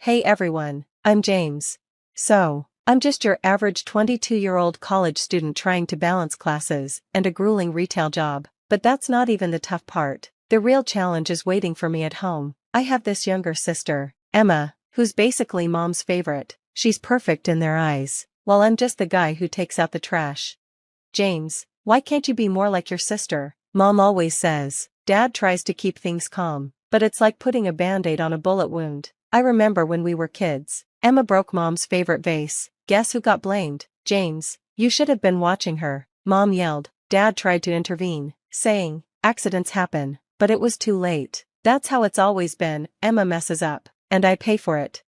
Hey everyone, I'm James. So, I'm just your average 22-year-old college student trying to balance classes and a grueling retail job. But that's not even the tough part. The real challenge is waiting for me at home. I have this younger sister, Emma, who's basically mom's favorite. She's perfect in their eyes, while I'm just the guy who takes out the trash. James, why can't you be more like your sister? Mom always says. Dad tries to keep things calm, but it's like putting a band-aid on a bullet wound. I remember when we were kids, Emma broke mom's favorite vase. Guess who got blamed? James, you should have been watching her. Mom yelled. Dad tried to intervene, saying, accidents happen, but it was too late. That's how it's always been. Emma messes up, and I pay for it.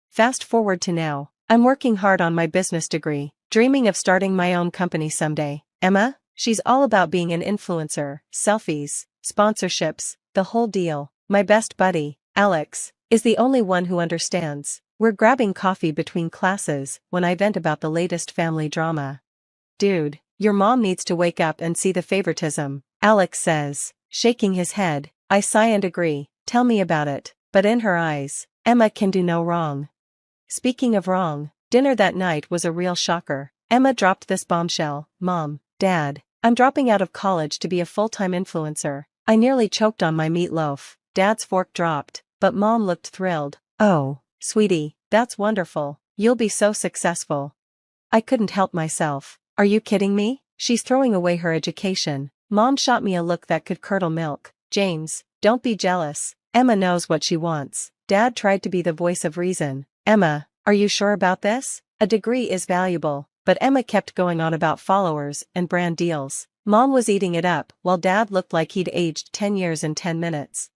Fast forward to now. I'm working hard on my business degree, dreaming of starting my own company someday. Emma? She's all about being an influencer, selfies, sponsorships, the whole deal. My best buddy, Alex, is the only one who understands. We're grabbing coffee between classes when I vent about the latest family drama. Dude, your mom needs to wake up and see the favoritism, Alex says, shaking his head. I sigh and agree. Tell me about it. But in her eyes, Emma can do no wrong. Speaking of wrong, dinner that night was a real shocker. Emma dropped this bombshell. Mom, Dad, I'm dropping out of college to be a full-time influencer. I nearly choked on my meatloaf. Dad's fork dropped, but Mom looked thrilled. Oh, sweetie, that's wonderful. You'll be so successful. I couldn't help myself. Are you kidding me? She's throwing away her education. Mom shot me a look that could curdle milk. James, don't be jealous. Emma knows what she wants. Dad tried to be the voice of reason. Emma, are you sure about this? A degree is valuable, but Emma kept going on about followers and brand deals. Mom was eating it up, while Dad looked like he'd aged 10 years in 10 minutes.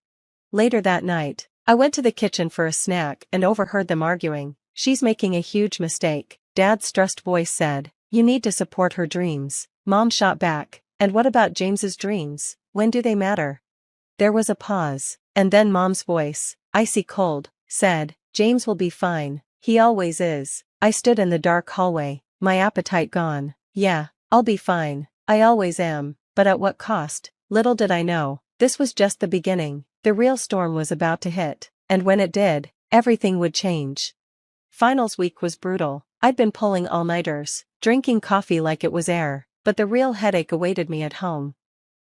Later that night, I went to the kitchen for a snack and overheard them arguing. She's making a huge mistake, Dad's stressed voice said. You need to support her dreams. Mom shot back. And what about James's dreams? When do they matter? There was a pause, and then Mom's voice, icy cold, said, James will be fine. He always is. I stood in the dark hallway, my appetite gone. Yeah, I'll be fine. I always am. But at what cost? Little did I know, this was just the beginning. The real storm was about to hit, and when it did, everything would change. Finals week was brutal. I'd been pulling all-nighters, drinking coffee like it was air, but the real headache awaited me at home.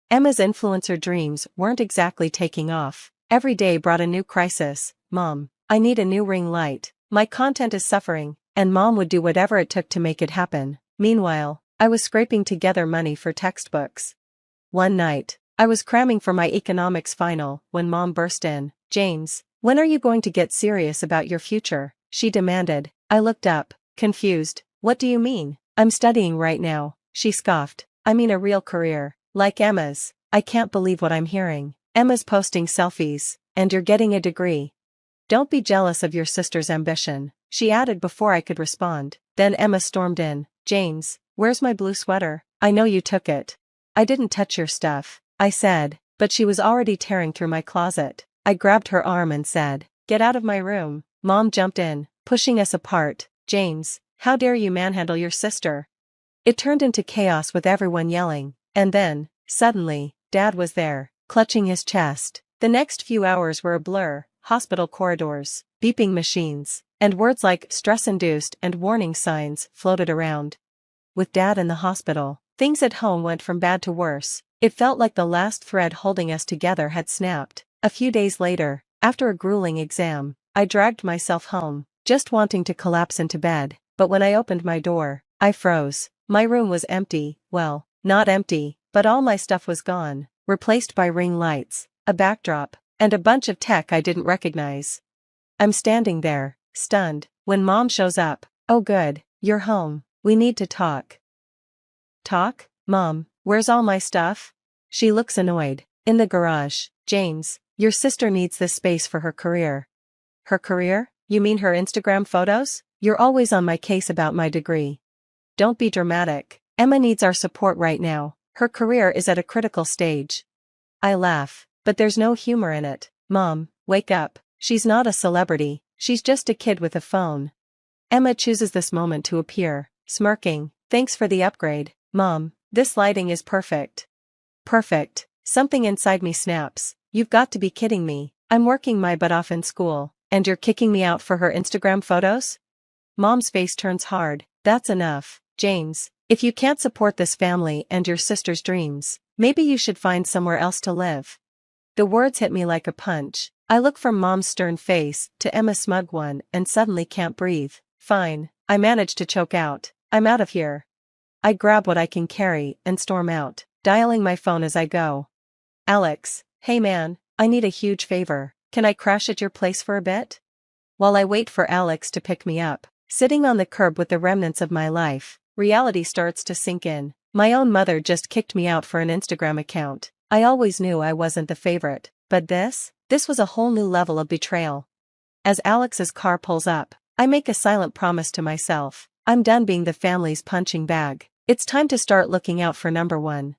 Emma's influencer dreams weren't exactly taking off. Every day brought a new crisis. Mom, I need a new ring light. My content is suffering, and Mom would do whatever it took to make it happen. Meanwhile, I was scraping together money for textbooks. One night, I was cramming for my economics final when Mom burst in. James, when are you going to get serious about your future? She demanded. I looked up, confused. What do you mean? I'm studying right now, she scoffed. I mean a real career, like Emma's. I can't believe what I'm hearing. Emma's posting selfies, and you're getting a degree. Don't be jealous of your sister's ambition, she added before I could respond. Then Emma stormed in. James, where's my blue sweater? I know you took it. I didn't touch your stuff, I said, but she was already tearing through my closet. I grabbed her arm and said, get out of my room. Mom jumped in, pushing us apart. James, how dare you manhandle your sister? It turned into chaos with everyone yelling, and then, suddenly, Dad was there, clutching his chest. The next few hours were a blur, hospital corridors, beeping machines, and words like stress-induced and warning signs floated around. With Dad in the hospital, things at home went from bad to worse. It felt like the last thread holding us together had snapped. A few days later, after a grueling exam, I dragged myself home, just wanting to collapse into bed, but when I opened my door, I froze. My room was empty, well, not empty, but all my stuff was gone, replaced by ring lights, a backdrop, and a bunch of tech I didn't recognize. I'm standing there, stunned, when Mom shows up. Oh good, you're home, we need to talk. Talk? Mom, where's all my stuff? She looks annoyed. In the garage. James, your sister needs this space for her career. Her career? You mean her Instagram photos? You're always on my case about my degree. Don't be dramatic. Emma needs our support right now. Her career is at a critical stage. I laugh, but there's no humor in it. Mom, wake up. She's not a celebrity, she's just a kid with a phone. Emma chooses this moment to appear, smirking. Thanks for the upgrade, Mom. This lighting is perfect. Perfect. Something inside me snaps. You've got to be kidding me. I'm working my butt off in school. and you're kicking me out for her Instagram photos? Mom's face turns hard. That's enough, James. If you can't support this family and your sister's dreams, maybe you should find somewhere else to live. The words hit me like a punch. I look from Mom's stern face to Emma's smug one and suddenly can't breathe. Fine, I manage to choke out. I'm out of here. I grab what I can carry and storm out, dialing my phone as I go. Alex, hey man, I need a huge favor. Can I crash at your place for a bit? While I wait for Alex to pick me up, sitting on the curb with the remnants of my life, reality starts to sink in. My own mother just kicked me out for an Instagram account. I always knew I wasn't the favorite, but this was a whole new level of betrayal. As Alex's car pulls up, I make a silent promise to myself. I'm done being the family's punching bag. It's time to start looking out for number one.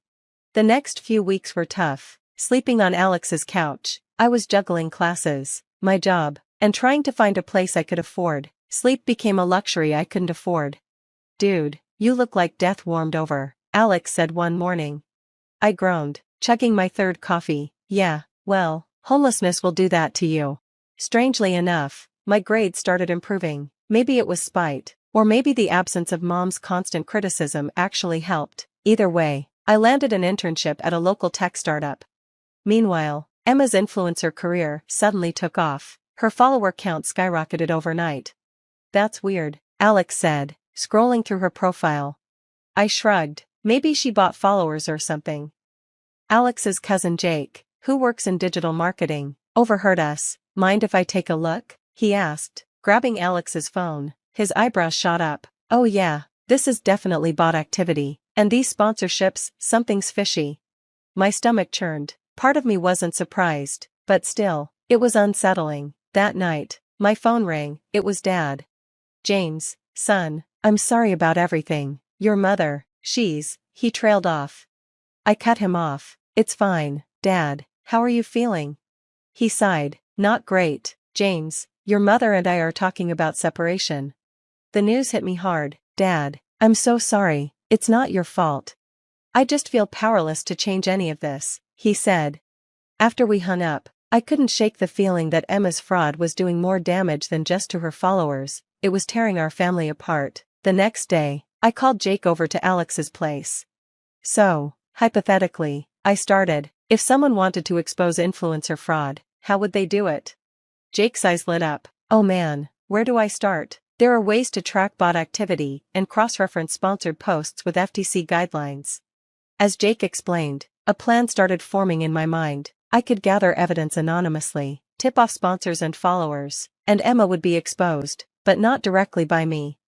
The next few weeks were tough. Sleeping on Alex's couch, I was juggling classes, my job, and trying to find a place I could afford. Sleep became a luxury I couldn't afford. Dude, you look like death warmed over, Alex said one morning. I groaned, chugging my third coffee. Yeah, well, homelessness will do that to you. Strangely enough, my grades started improving. Maybe it was spite, or maybe the absence of Mom's constant criticism actually helped. Either way, I landed an internship at a local tech startup. Meanwhile, Emma's influencer career suddenly took off. Her follower count skyrocketed overnight. That's weird, Alex said, scrolling through her profile. I shrugged. Maybe she bought followers or something. Alex's cousin Jake, who works in digital marketing, overheard us. Mind if I take a look? He asked, grabbing Alex's phone. His eyebrows shot up. Oh yeah, this is definitely bot activity. And these sponsorships, something's fishy. My stomach churned. Part of me wasn't surprised, but still, it was unsettling. That night, my phone rang. It was Dad. James, son, I'm sorry about everything. Your mother, he trailed off. I cut him off. It's fine, Dad, how are you feeling? He sighed. Not great, James, your mother and I are talking about separation. The news hit me hard. Dad, I'm so sorry, it's not your fault. I just feel powerless to change any of this, he said. After we hung up, I couldn't shake the feeling that Emma's fraud was doing more damage than just to her followers. It was tearing our family apart. The next day, I called Jake over to Alex's place. So, hypothetically, I started, if someone wanted to expose influencer fraud, how would they do it? Jake's eyes lit up. Oh man, where do I start? There are ways to track bot activity and cross-reference sponsored posts with FTC guidelines. As Jake explained, a plan started forming in my mind. I could gather evidence anonymously, tip off sponsors and followers, and Emma would be exposed, but not directly by me.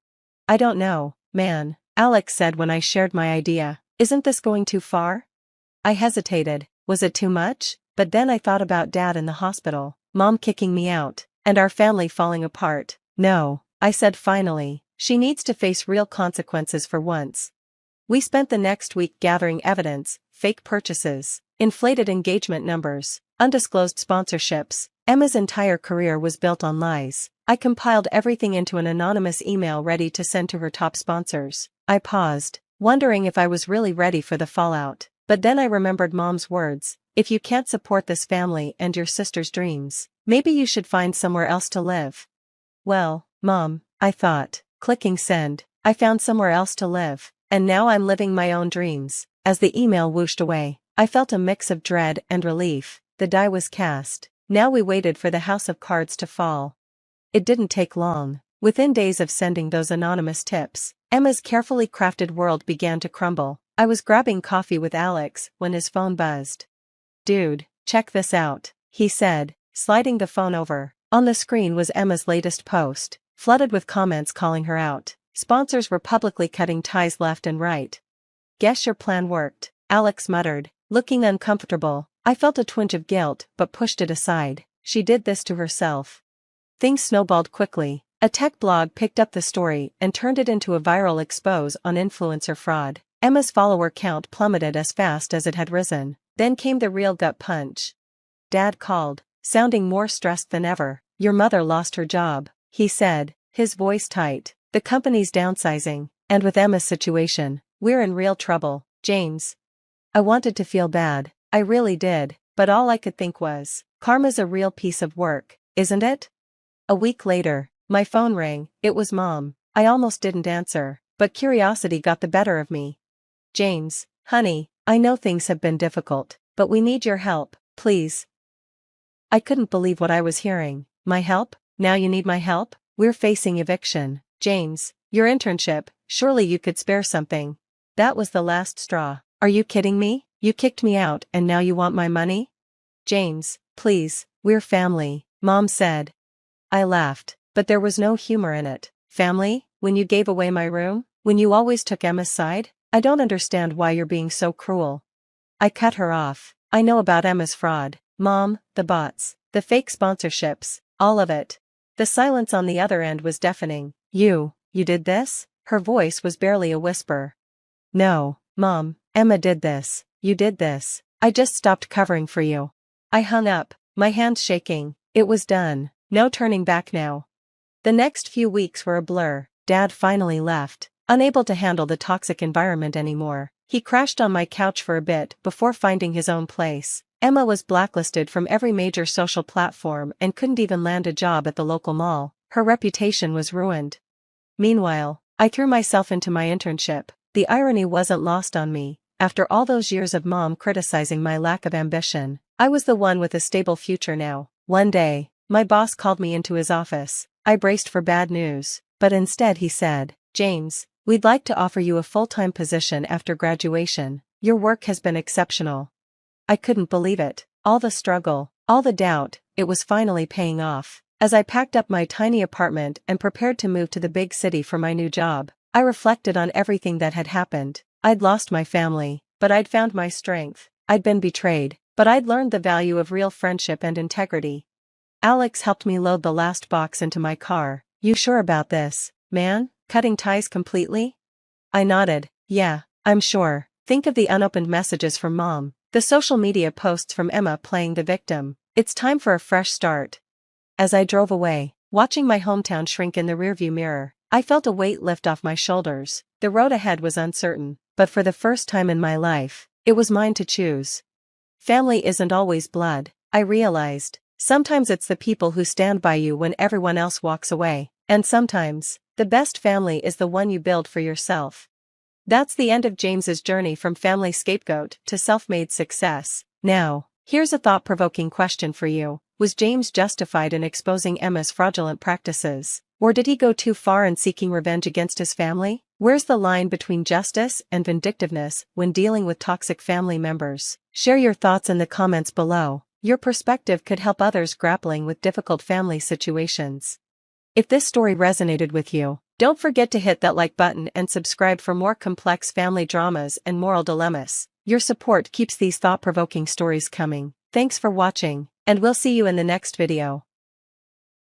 I don't know, man, Alex said when I shared my idea. Isn't this going too far? I hesitated. Was it too much? But then I thought about Dad in the hospital, Mom kicking me out, and our family falling apart. No, I said finally, she needs to face real consequences for once. We spent the next week gathering evidence, fake purchases, inflated engagement numbers, undisclosed sponsorships. Emma's entire career was built on lies. I compiled everything into an anonymous email ready to send to her top sponsors. I paused, wondering if I was really ready for the fallout. But then I remembered Mom's words. If you can't support this family and your sister's dreams, maybe you should find somewhere else to live. Well, Mom, I thought, clicking send, I found somewhere else to live, and now I'm living my own dreams. As the email whooshed away, I felt a mix of dread and relief. The die was cast. Now we waited for the house of cards to fall. It didn't take long. Within days of sending those anonymous tips, Emma's carefully crafted world began to crumble. I was grabbing coffee with Alex when his phone buzzed. Dude, check this out, he said, sliding the phone over. On the screen was Emma's latest post, flooded with comments calling her out. Sponsors were publicly cutting ties left and right. Guess your plan worked, Alex muttered, looking uncomfortable. I felt a twinge of guilt but pushed it aside. She did this to herself. Things snowballed quickly. A tech blog picked up the story and turned it into a viral expose on influencer fraud. Emma's follower count plummeted as fast as it had risen. Then came the real gut punch. Dad called, sounding more stressed than ever. Your mother lost her job, he said, his voice tight. The company's downsizing, and with Emma's situation, we're in real trouble, James. I wanted to feel bad, I really did, but all I could think was, karma's a real piece of work, isn't it? A week later, my phone rang. It was Mom. I almost didn't answer, but curiosity got the better of me. "James, honey, I know things have been difficult, but we need your help, please." I couldn't believe what I was hearing. "My help? Now you need my help? We're facing eviction. James, your internship, surely you could spare something." That was the last straw. "Are you kidding me? You kicked me out and now you want my money?" "James, please, we're family," Mom said. I laughed, but there was no humor in it. "Family? When you gave away my room? When you always took Emma's side? I don't understand why you're being so cruel." I cut her off. "I know about Emma's fraud, Mom, the bots, the fake sponsorships, all of it." The silence on the other end was deafening. You did this?" Her voice was barely a whisper. "No, Mom, Emma did this. You did this. I just stopped covering for you." I hung up, my hands shaking. It was done. No turning back now. The next few weeks were a blur. Dad finally left, unable to handle the toxic environment anymore. He crashed on my couch for a bit before finding his own place. Emma was blacklisted from every major social platform and couldn't even land a job at the local mall. Her reputation was ruined. Meanwhile, I threw myself into my internship. The irony wasn't lost on me. After all those years of Mom criticizing my lack of ambition, I was the one with a stable future now. One day, my boss called me into his office. I braced for bad news, but instead he said, "James, we'd like to offer you a full-time position after graduation. Your work has been exceptional." I couldn't believe it. All the struggle, all the doubt, it was finally paying off. As I packed up my tiny apartment and prepared to move to the big city for my new job, I reflected on everything that had happened. I'd lost my family, but I'd found my strength. I'd been betrayed, but I'd learned the value of real friendship and integrity. Alex helped me load the last box into my car. "You sure about this, man? Cutting ties completely?" I nodded. "Yeah, I'm sure." Think of the unopened messages from Mom, the social media posts from Emma playing the victim. It's time for a fresh start. As I drove away, watching my hometown shrink in the rearview mirror, I felt a weight lift off my shoulders. The road ahead was uncertain, but for the first time in my life, it was mine to choose. Family isn't always blood, I realized. Sometimes it's the people who stand by you when everyone else walks away, and sometimes, the best family is the one you build for yourself. That's the end of James's journey from family scapegoat to self-made success. Now, here's a thought-provoking question for you. Was James justified in exposing Emma's fraudulent practices? Or did he go too far in seeking revenge against his family? Where's the line between justice and vindictiveness when dealing with toxic family members? Share your thoughts in the comments below. Your perspective could help others grappling with difficult family situations. If this story resonated with you, don't forget to hit that like button and subscribe for more complex family dramas and moral dilemmas. Your support keeps these thought-provoking stories coming. Thanks for watching, and we'll see you in the next video.